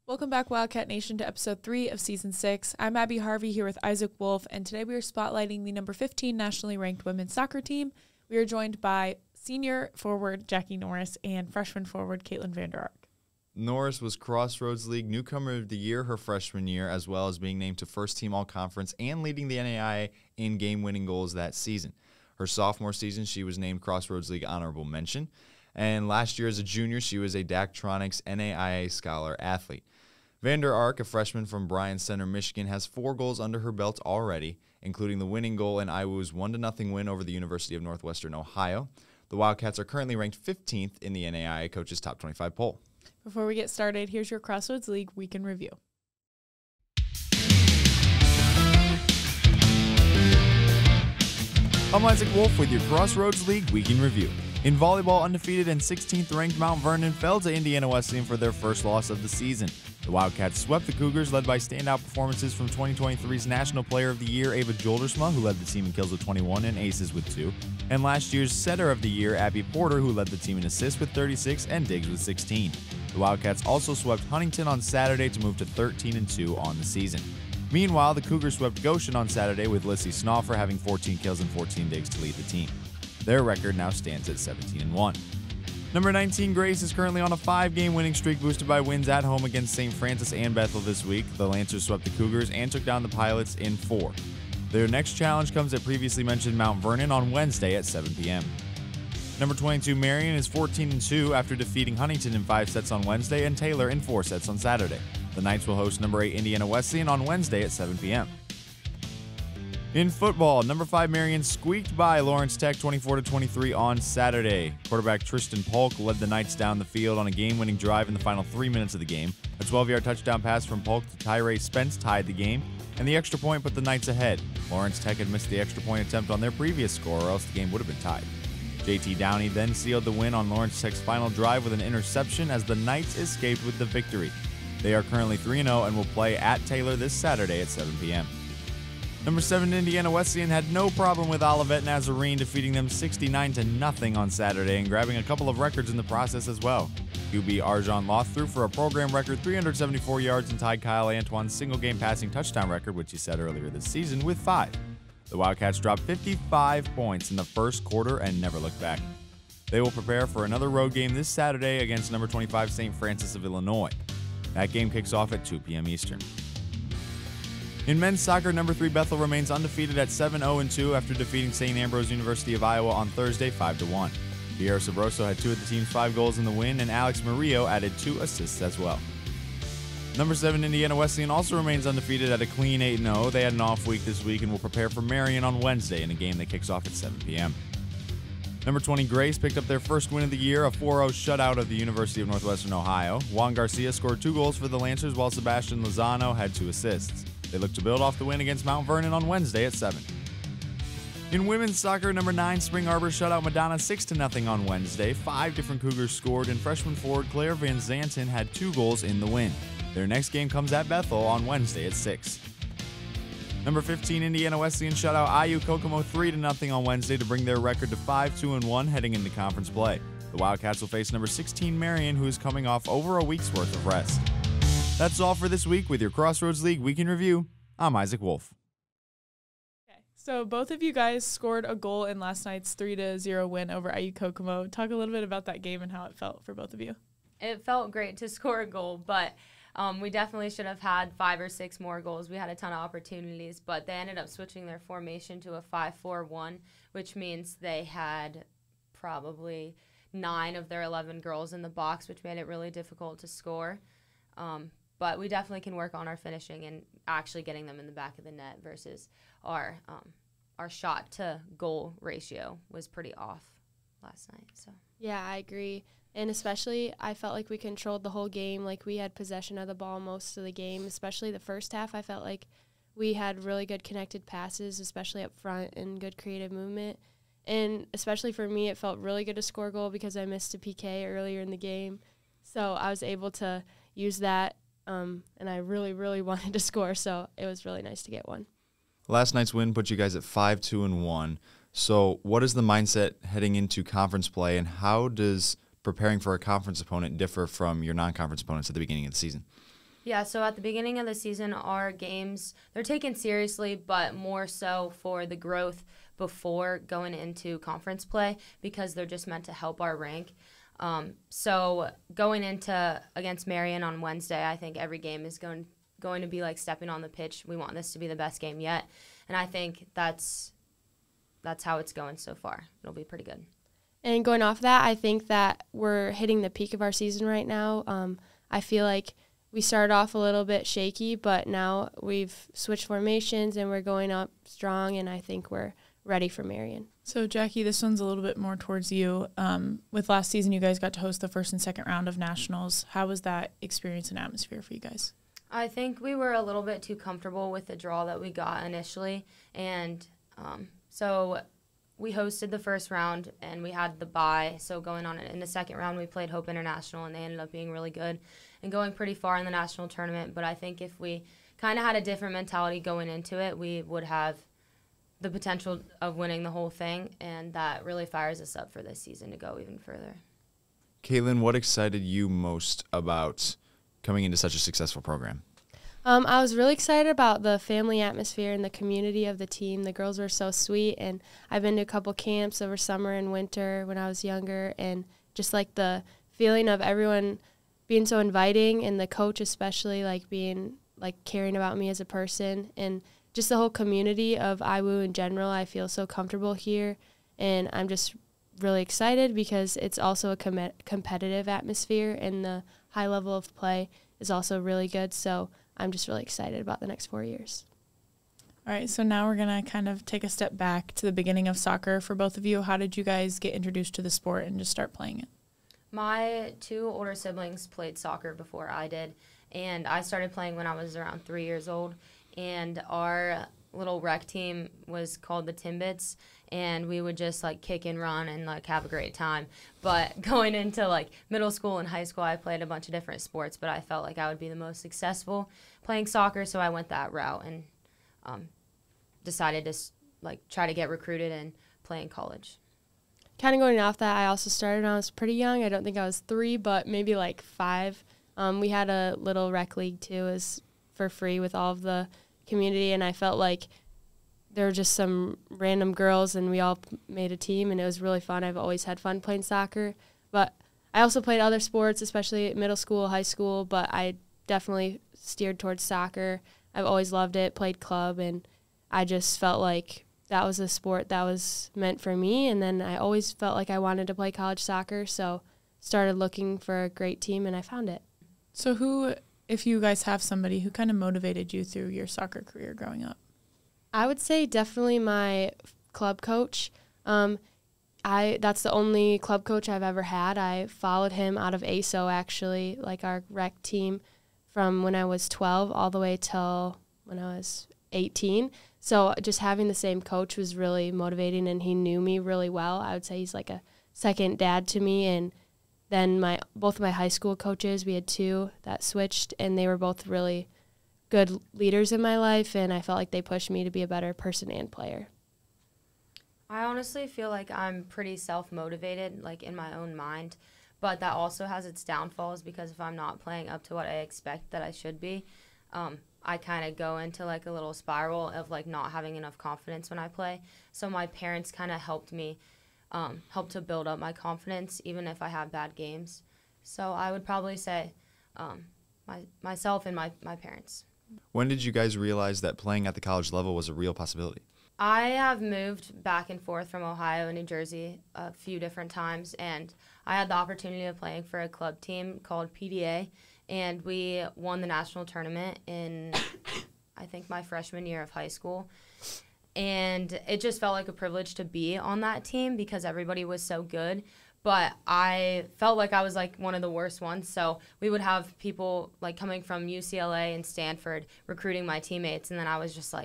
Welcome back, Wildcat Nation, to episode 3 of season 6. I'm Abby Harvey here with Isaac Wolf, and today we are spotlighting the number 15 nationally ranked women's soccer team. We are joined by senior forward Jackie Norris and freshman forward Katelyn VanderArk. Norris was Crossroads League Newcomer of the Year her freshman year, as well as being named to first team All-Conference and leading the NAIA in game-winning goals that season. Her sophomore season, she was named Crossroads League Honorable Mention, and last year as a junior, she was a Daktronics NAIA Scholar Athlete. VanderArk, a freshman from Bryan Center, Michigan, has 4 goals under her belt already, including the winning goal in IWU's 1-0 win over the University of Northwestern Ohio. The Wildcats are currently ranked 15th in the NAIA Coaches Top 25 poll. Before we get started, here's your Crossroads League Week in Review. I'm Isaac Wolf with your Crossroads League Week in Review. In volleyball, undefeated and 16th ranked Mount Vernon fell to Indiana Wesleyan for their first loss of the season. The Wildcats swept the Cougars, led by standout performances from 2023's National Player of the Year Ava Joldersma, who led the team in kills with 21 and aces with 2, and last year's Setter of the Year Abby Porter, who led the team in assists with 36 and digs with 16. The Wildcats also swept Huntington on Saturday to move to 13-2 on the season. Meanwhile, the Cougars swept Goshen on Saturday with Lissy Snoffer having 14 kills and 14 digs to lead the team. Their record now stands at 17-1. Number 19, Grace, is currently on a 5-game winning streak boosted by wins at home against St. Francis and Bethel this week. The Lancers swept the Cougars and took down the Pilots in 4. Their next challenge comes at previously mentioned Mount Vernon on Wednesday at 7 p.m. Number 22, Marion, is 14-2 after defeating Huntington in 5 sets on Wednesday and Taylor in 4 sets on Saturday. The Knights will host number 8 Indiana Wesleyan on Wednesday at 7 p.m. In football, number 5 Marion squeaked by Lawrence Tech 24-23 on Saturday. Quarterback Tristan Polk led the Knights down the field on a game-winning drive in the final 3 minutes of the game. A 12-yard touchdown pass from Polk to Tyree Spence tied the game, and the extra point put the Knights ahead. Lawrence Tech had missed the extra point attempt on their previous score, or else the game would have been tied. JT Downey then sealed the win on Lawrence Tech's final drive with an interception as the Knights escaped with the victory. They are currently 3-0 and will play at Taylor this Saturday at 7 p.m. Number 7 Indiana Wesleyan had no problem with Olivet Nazarene, defeating them 69-0 on Saturday and grabbing a couple of records in the process as well. QB Arjan Loth threw for a program record 374 yards and tied Kyle Antoine's single-game passing touchdown record, which he set earlier this season, with 5. The Wildcats dropped 55 points in the first quarter and never looked back. They will prepare for another road game this Saturday against number 25 St. Francis of Illinois. That game kicks off at 2 p.m. Eastern. In men's soccer, number 3 Bethel remains undefeated at 7-0-2 after defeating St. Ambrose University of Iowa on Thursday 5-1. Pierre Sabroso had 2 of the team's 5 goals in the win, and Alex Murillo added 2 assists as well. Number 7 Indiana Wesleyan also remains undefeated at a clean 8-0. They had an off week this week and will prepare for Marion on Wednesday in a game that kicks off at 7 p.m. Number 20 Grace picked up their first win of the year, a 4-0 shutout of the University of Northwestern Ohio. Juan Garcia scored 2 goals for the Lancers, while Sebastian Lozano had 2 assists. They look to build off the win against Mount Vernon on Wednesday at 7. In women's soccer, number 9 Spring Arbor shut out Madonna 6-0 on Wednesday. 5 different Cougars scored, and freshman forward Claire Van Zanten had 2 goals in the win. Their next game comes at Bethel on Wednesday at 6. Number 15 Indiana Wesleyan shut out IU Kokomo 3-0 on Wednesday to bring their record to 5-2-1 heading into conference play. The Wildcats will face number 16 Marion, who is coming off over a week's worth of rest. That's all for this week with your Crossroads League Week in Review. I'm Isaac Wolf. Okay, so both of you guys scored a goal in last night's 3-0 win over IU Kokomo. Talk a little bit about that game and how it felt for both of you. It felt great to score a goal, but we definitely should have had 5 or 6 more goals. We had a ton of opportunities, but they ended up switching their formation to a 5-4-1, which means they had probably 9 of their 11 girls in the box, which made it really difficult to score. But we definitely can work on our finishing and actually getting them in the back of the net versus our shot to goal ratio was pretty off last night. So yeah, I agree. And especially I felt like we controlled the whole game. Like we had possession of the ball most of the game, especially the first half. I felt like we had really good connected passes, especially up front, and good creative movement. And especially for me, it felt really good to score a goal because I missed a PK earlier in the game. So I was able to use that. And I really, really wanted to score, so it was really nice to get one. Last night's win put you guys at 5-2-1. So what is the mindset heading into conference play, and how does preparing for a conference opponent differ from your non-conference opponents at the beginning of the season? Yeah, so at the beginning of the season, our games, they're taken seriously, but more so for the growth before going into conference play because they're just meant to help our rank. So going into against Marion on Wednesday, I think every game is going to be like stepping on the pitch. We want this to be the best game yet, and I think that's how it's going so far. It'll be pretty good. And going off that, I think that we're hitting the peak of our season right now. I feel like we started off a little bit shaky, but now we've switched formations and we're going up strong, and I think we're ready for Marion. So, Jackie, this one's a little bit more towards you. With last season, you guys got to host the first and second round of nationals. How was that experience and atmosphere for you guys? I think we were a little bit too comfortable with the draw that we got initially, and so we hosted the first round and we had the bye. So going on in the second round, we played Hope International, and they ended up being really good and going pretty far in the national tournament. But I think if we kind of had a different mentality going into it, we would have the potential of winning the whole thing, and that really fires us up for this season to go even further. Katelyn, what excited you most about coming into such a successful program? I was really excited about the family atmosphere and the community of the team. The girls were so sweet, and I've been to a couple camps over summer and winter when I was younger, and just like the feeling of everyone being so inviting, and the coach especially being caring about me as a person, and just the whole community of IWU in general. I feel so comfortable here, and I'm just really excited because it's also a competitive atmosphere, and the high level of play is also really good. So I'm just really excited about the next 4 years. All right, so now we're going to kind of take a step back to the beginning of soccer for both of you. How did you guys get introduced to the sport and just start playing it? My two older siblings played soccer before I did, and I started playing when I was around 3 years old. And our little rec team was called the Timbits, and we would just kick and run and have a great time. But going into middle school and high school, I played a bunch of different sports, but I felt like I would be the most successful playing soccer, so I went that route and decided to try to get recruited and play in college. Kind of going off that, I also started when I was pretty young. I don't think I was 3, but maybe 5. We had a little rec league too, as for free with all of the community, and I felt like there were just some random girls, and we all made a team, and it was really fun. I've always had fun playing soccer, but I also played other sports, especially at middle school, high school, but I definitely steered towards soccer. I've always loved it, played club, and I just felt like that was a sport that was meant for me. And then I always felt like I wanted to play college soccer, so started looking for a great team, and I found it. So who, if you guys have somebody, who kind of motivated you through your soccer career growing up? I would say definitely my club coach. That's the only club coach I've ever had. I followed him out of ASO, actually, our rec team, from when I was 12 all the way till when I was 18. So just having the same coach was really motivating, and he knew me really well. I would say he's like a second dad to me. And then both of my high school coaches, we had 2 that switched, and they were both really good leaders in my life, and I felt like they pushed me to be a better person and player. I honestly feel like I'm pretty self-motivated, in my own mind, but that also has its downfalls because if I'm not playing up to what I expect that I should be, I kind of go into a little spiral of not having enough confidence when I play. So my parents kind of helped me, help to build up my confidence even if I have bad games. So I would probably say myself and my parents. When did you guys realize that playing at the college level was a real possibility? I have moved back and forth from Ohio and New Jersey a few different times, and I had the opportunity of playing for a club team called PDA, and we won the national tournament in, I think, my freshman year of high school. And it just felt like a privilege to be on that team because everybody was so good. But I felt like I was one of the worst ones. So we would have people coming from UCLA and Stanford recruiting my teammates. And then I was just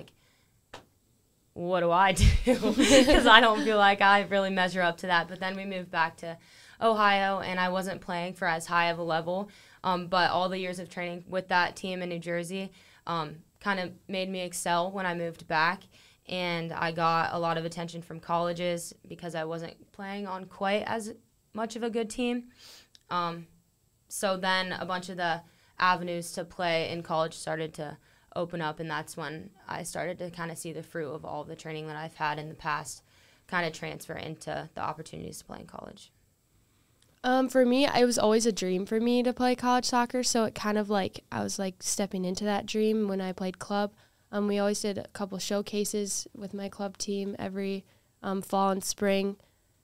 what do I do? Because I don't feel like I really measure up to that. But then we moved back to Ohio, and I wasn't playing for as high of a level. But all the years of training with that team in New Jersey kind of made me excel when I moved back. And I got a lot of attention from colleges because I wasn't playing on quite as much of a good team. So then a bunch of the avenues to play in college started to open up, and that's when I started to kind of see the fruit of all the training that I've had in the past kind of transfer into the opportunities to play in college. For me, it was always a dream for me to play college soccer, so it kind of like I was like stepping into that dream when I played club. We always did a couple showcases with my club team every fall and spring,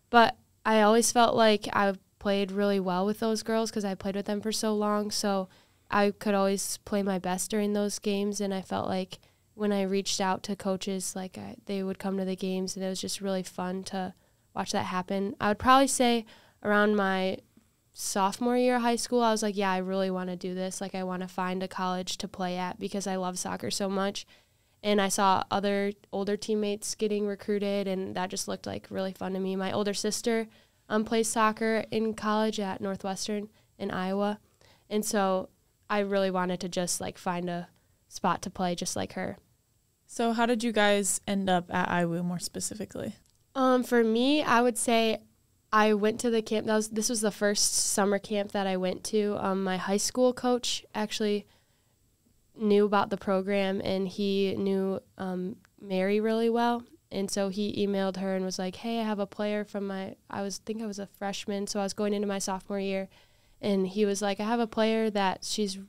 but I always felt like I played really well with those girls because I played with them for so long, so I could always play my best during those games, and I felt like when I reached out to coaches, like they would come to the games, and it was just really fun to watch that happen. I would probably say around my sophomore year of high school, I was like, yeah, I really want to do this. Like, I want to find a college to play at because I love soccer so much. And I saw other older teammates getting recruited, and that just looked like really fun to me. My older sister plays soccer in college at Northwestern in Iowa. And so I really wanted to just, like, find a spot to play just like her. So how did you guys end up at IWU more specifically? For me, I would say I went to the camp. This was the first summer camp that I went to. My high school coach actually knew about the program, and he knew Mary really well. And so he emailed her and was like, hey, I have a player from I think I was a freshman, so I was going into my sophomore year. And he was like, I have a player that she's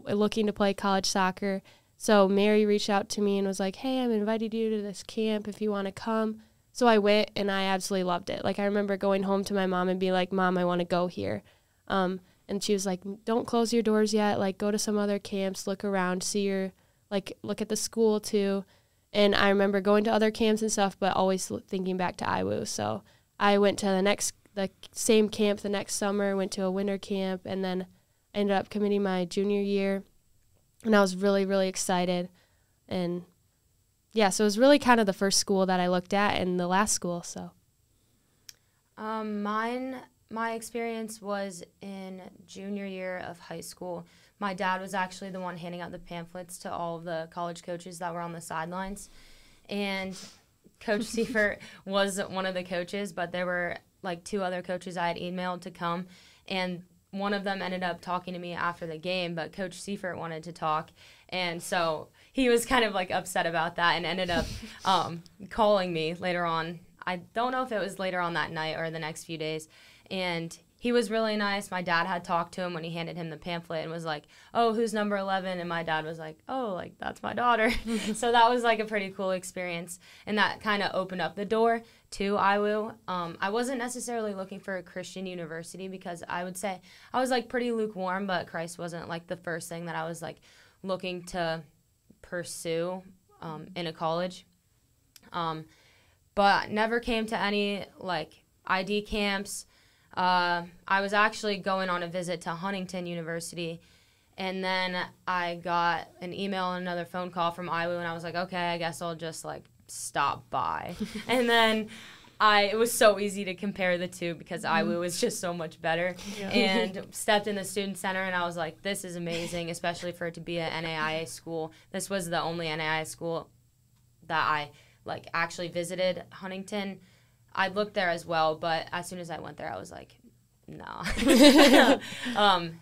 looking to play college soccer. So Mary reached out to me and was like, hey, I'm inviting you to this camp if you want to come. So I went, and I absolutely loved it. Like, I remember going home to my mom and be like, Mom, I want to go here. And she was like, don't close your doors yet. Like, go to some other camps, look around, look at the school too. And I remember going to other camps and stuff, but always thinking back to IWU. So I went to the same camp the next summer, went to a winter camp, and then I ended up committing my junior year. And I was really, really excited. And yeah, so it was really kind of the first school that I looked at and the last school. So, my experience was in junior year of high school. My dad was actually the one handing out the pamphlets to all of the college coaches that were on the sidelines, and Coach Seifert was one of the coaches, but there were like two other coaches I had emailed to come, and one of them ended up talking to me after the game, but Coach Seifert wanted to talk, and so he was kind of like upset about that and ended up calling me later on. I don't know if it was later on that night or the next few days, and he was really nice. My dad had talked to him when he handed him the pamphlet and was like, oh, who's number 11? And my dad was like, oh, like, that's my daughter. So that was like a pretty cool experience, and that kind of opened up the door to IWU. I wasn't necessarily looking for a Christian university because I would say I was like pretty lukewarm, but Christ wasn't like the first thing that I was like looking to pursue in a college. But never came to any like ID camps. I was actually going on a visit to Huntington University, and then I got an email and another phone call from IWU, and I was like, okay, I guess I'll just like stop by. And then it was so easy to compare the two because IWU was just so much better. Yeah. And stepped in the student center, and I was like, this is amazing, especially for it to be an NAIA school. This was the only NAIA school that I like actually visited. Huntington, I looked there as well, but as soon as I went there, I was like, no.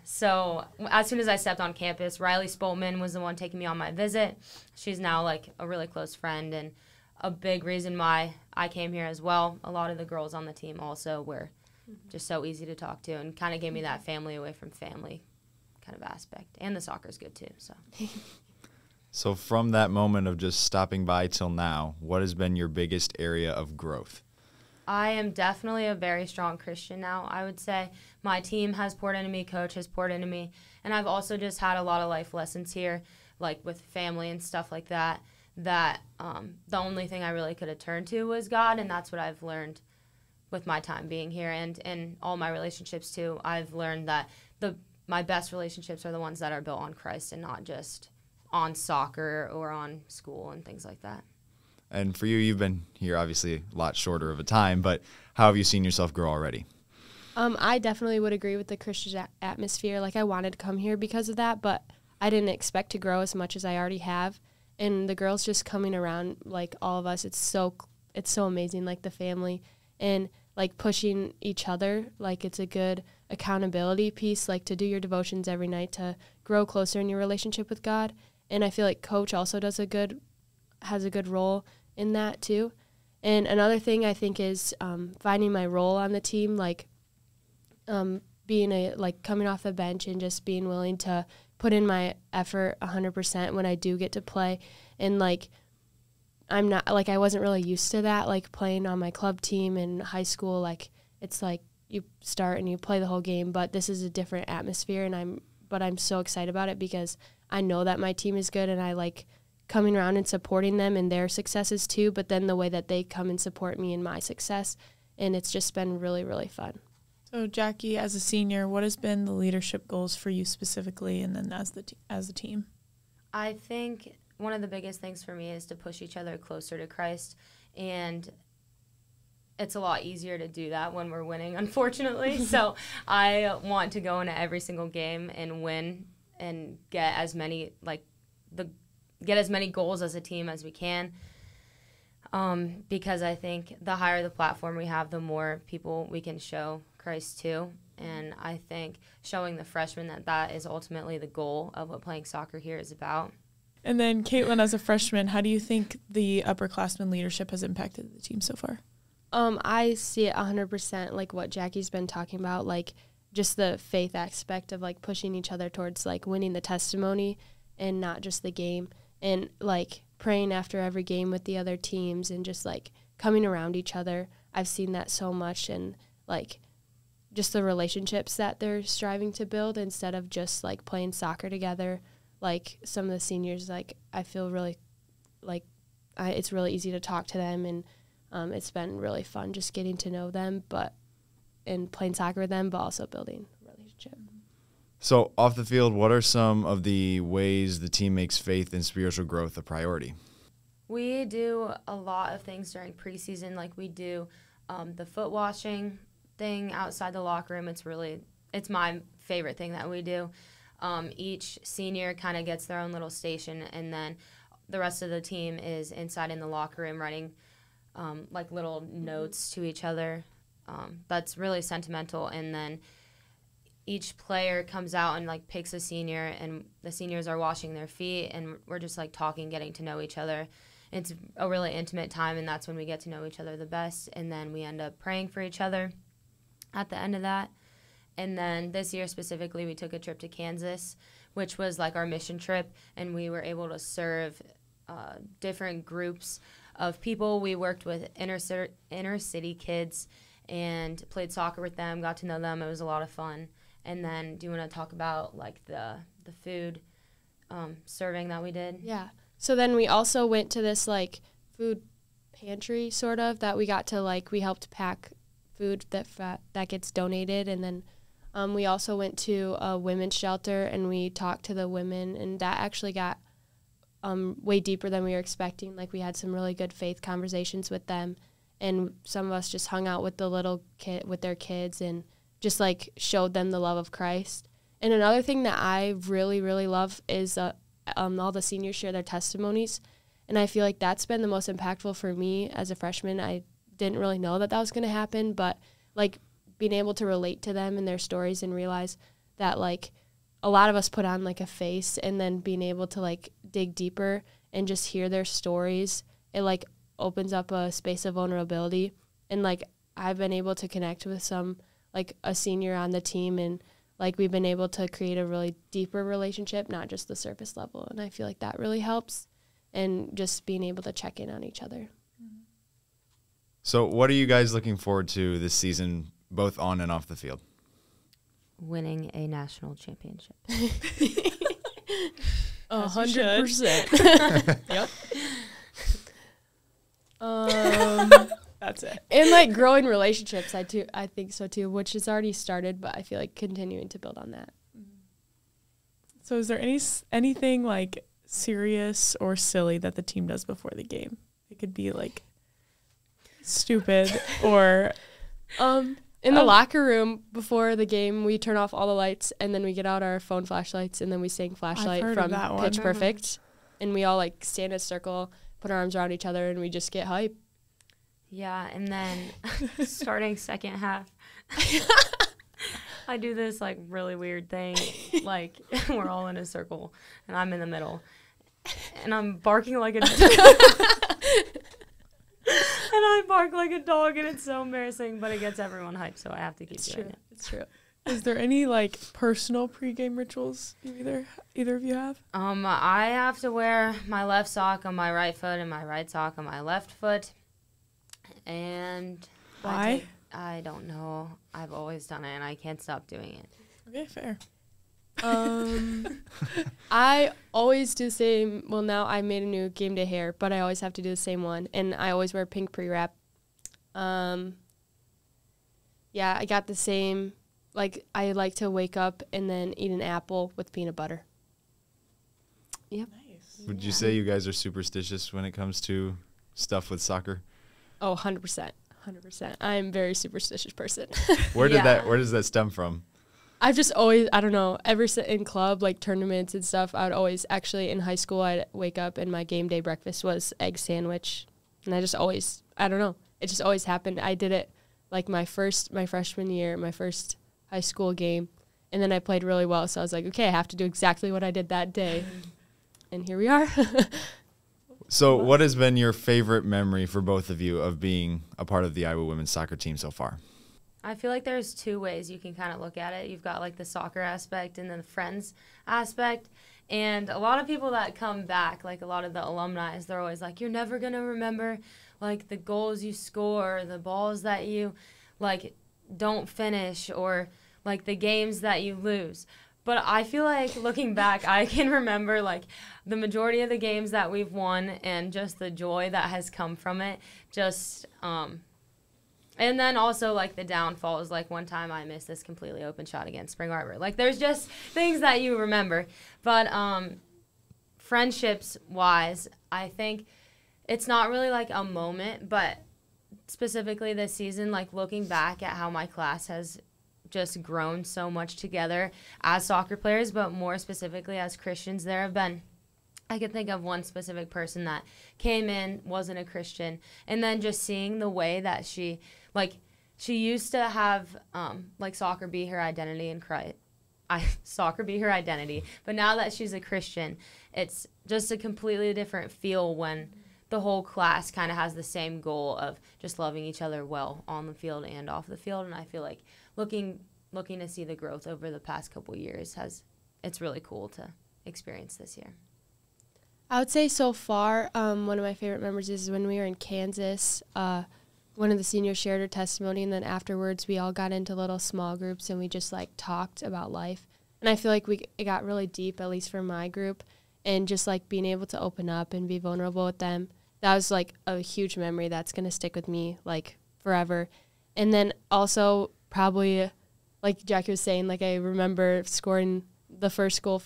So as soon as I stepped on campus, Riley Spoltman was the one taking me on my visit. She's now like a really close friend and a big reason why I came here as well. A lot of the girls on the team also were just so easy to talk to and kind of gave me that family away from family kind of aspect. And the soccer's good too. So from that moment of just stopping by till now, what has been your biggest area of growth? I am definitely a very strong Christian now, I would say. My team has poured into me, coach has poured into me, and I've also just had a lot of life lessons here, like with family and stuff like that, that the only thing I really could have turned to was God, and that's what I've learned with my time being here and in all my relationships too. I've learned that my best relationships are the ones that are built on Christ and not just on soccer or on school and things like that. And for you, you've been here obviously a lot shorter of a time, but how have you seen yourself grow already? I definitely would agree with the Christian atmosphere. Like, I wanted to come here because of that, but I didn't expect to grow as much as I already have. And the girls just coming around, like all of us, it's so amazing, like the family and like pushing each other. Like, it's a good accountability piece, like to do your devotions every night to grow closer in your relationship with God. And I feel like coach also has a good role in that too. And another thing I think is finding my role on the team, like being coming off the bench and just being willing to put in my effort 100% when I do get to play. And like I'm not like I wasn't really used to that, like playing on my club team in high school. Like it's like you start and you play the whole game, but this is a different atmosphere, and I'm so excited about it because I know that my team is good, and I like coming around and supporting them in their successes too, but then the way that they come and support me in my success, and it's just been really, really fun. So Jackie, as a senior, what has been the leadership goals for you specifically, and then as a team? I think one of the biggest things for me is to push each other closer to Christ, and it's a lot easier to do that when we're winning, unfortunately. So I want to go into every single game and win and get as many goals as a team as we can, because I think the higher the platform we have, the more people we can show Christ to. And I think showing the freshmen that is ultimately the goal of what playing soccer here is about. And then Katelyn, as a freshman, how do you think the upperclassmen leadership has impacted the team so far? I see it 100% like what Jackie's been talking about, like just the faith aspect of like pushing each other towards like winning the testimony and not just the game, and like praying after every game with the other teams and just like coming around each other. I've seen that so much, and like just the relationships that they're striving to build instead of just like playing soccer together. Like some of the seniors, like I feel really like it's really easy to talk to them, and it's been really fun just getting to know them, and playing soccer with them, but also building a relationship. So off the field, what are some of the ways the team makes faith and spiritual growth a priority? We do a lot of things during preseason, like we do the foot washing thing outside the locker room. It's my favorite thing that we do. Each senior kind of gets their own little station, and then the rest of the team is inside in the locker room writing like little notes to each other. That's really sentimental. And then each player comes out and like picks a senior, and the seniors are washing their feet, and we're just like talking, getting to know each other. It's a really intimate time, and that's when we get to know each other the best. And then we end up praying for each other at the end of that. And then this year specifically, we took a trip to Kansas, which was like our mission trip, and we were able to serve different groups of people. We worked with inner city kids and played soccer with them, got to know them. It was a lot of fun. And then do you want to talk about like the food serving that we did? Yeah. So then we also went to this like food pantry sort of that we got to like, we helped pack food that gets donated. And then we also went to a women's shelter, and we talked to the women, and that actually got way deeper than we were expecting. Like we had some really good faith conversations with them, and some of us just hung out with the little kid with their kids and just like showed them the love of Christ. And another thing that I really, really love is all the seniors share their testimonies, and I feel like that's been the most impactful for me as a freshman. I didn't really know that was going to happen, but like being able to relate to them and their stories and realize that like a lot of us put on like a face, and then being able to like dig deeper and just hear their stories, it like opens up a space of vulnerability. And like I've been able to connect with some like a senior on the team, and like we've been able to create a really deeper relationship, not just the surface level. And I feel like that really helps, and just being able to check in on each other. So what are you guys looking forward to this season, both on and off the field? Winning a national championship. 100%. Yep. That's it. And like growing relationships, I think so too, which has already started, but I feel like continuing to build on that. So is there anything like serious or silly that the team does before the game? It could be like stupid or in the locker room before the game, we turn off all the lights, and then we get out our phone flashlights, and then we sing Flashlight from Pitch Perfect. And we all like stand in a circle, put our arms around each other, and we just get hype. Yeah, and then starting second half, I do this like really weird thing, like we're all in a circle and I'm in the middle, and I'm barking like a and I bark like a dog, and it's so embarrassing, but it gets everyone hyped, so I have to keep doing it. It's true. Is there any like personal pregame rituals either of you have? I have to wear my left sock on my right foot and my right sock on my left foot. And why? I don't know. I've always done it, and I can't stop doing it. Okay, fair. I always do the same. Well, now I made a new game day hair, but I always have to do the same one, and I always wear pink pre-wrap. Yeah, I got the same. Like, I like to wake up and then eat an apple with peanut butter. Yep. Nice. Would you say you guys are superstitious when it comes to stuff with soccer? Oh, 100%. 100%. I'm a very superstitious person. Where does that stem from? I've just always, I don't know, in club, like tournaments and stuff, I would always, actually in high school, I'd wake up and my game day breakfast was egg sandwich. And I just always, I don't know, it just always happened. I did it like my freshman year, my first high school game, and then I played really well, so I was like, okay, I have to do exactly what I did that day. And here we are. So what has been your favorite memory for both of you of being a part of the Iowa women's soccer team so far? I feel like there's two ways you can kind of look at it. You've got like the soccer aspect and then the friends aspect. And a lot of people that come back, like a lot of the alumni, they're always like, you're never going to remember like the goals you score, the balls that you like don't finish, or like the games that you lose. But I feel like looking back, I can remember like the majority of the games that we've won and just the joy that has come from it. And then also like the downfalls, like one time I missed this completely open shot against Spring Arbor. Like there's just things that you remember. But friendships wise, I think it's not really like a moment, but specifically this season, like looking back at how my class has just grown so much together as soccer players, but more specifically as Christians. There have been, I can think of one specific person that came in, wasn't a Christian, and then just seeing the way that she used to have like soccer be her identity in Christ. Soccer be her identity, but now that she's a Christian, it's just a completely different feel when the whole class kind of has the same goal of just loving each other well on the field and off the field. And I feel like looking to see the growth over the past couple years it's really cool to experience this year. I would say so far, one of my favorite memories is when we were in Kansas. One of the seniors shared her testimony, and then afterwards we all got into little small groups and we just like talked about life. And I feel like it got really deep, at least for my group, and just like being able to open up and be vulnerable with them. That was like a huge memory that's going to stick with me like forever. And then also probably, like Jackie was saying, like I remember scoring the first goal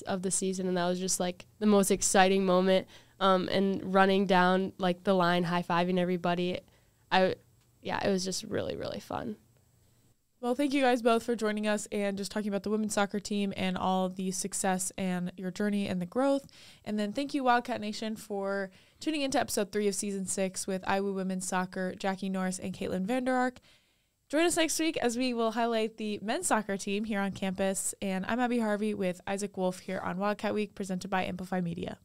of the season, and that was just like the most exciting moment. And running down like the line, high-fiving everybody. It was just really, really fun. Well, thank you guys both for joining us and just talking about the women's soccer team and all the success and your journey and the growth. And then thank you, Wildcat Nation, for tuning into episode 3 of season 6 with Iowa women's soccer, Jackie Norris and Katelyn VanderArk. Join us next week as we will highlight the men's soccer team here on campus. And I'm Abby Harvey with Isaac Wolf here on Wildcat Week, presented by Amplify Media.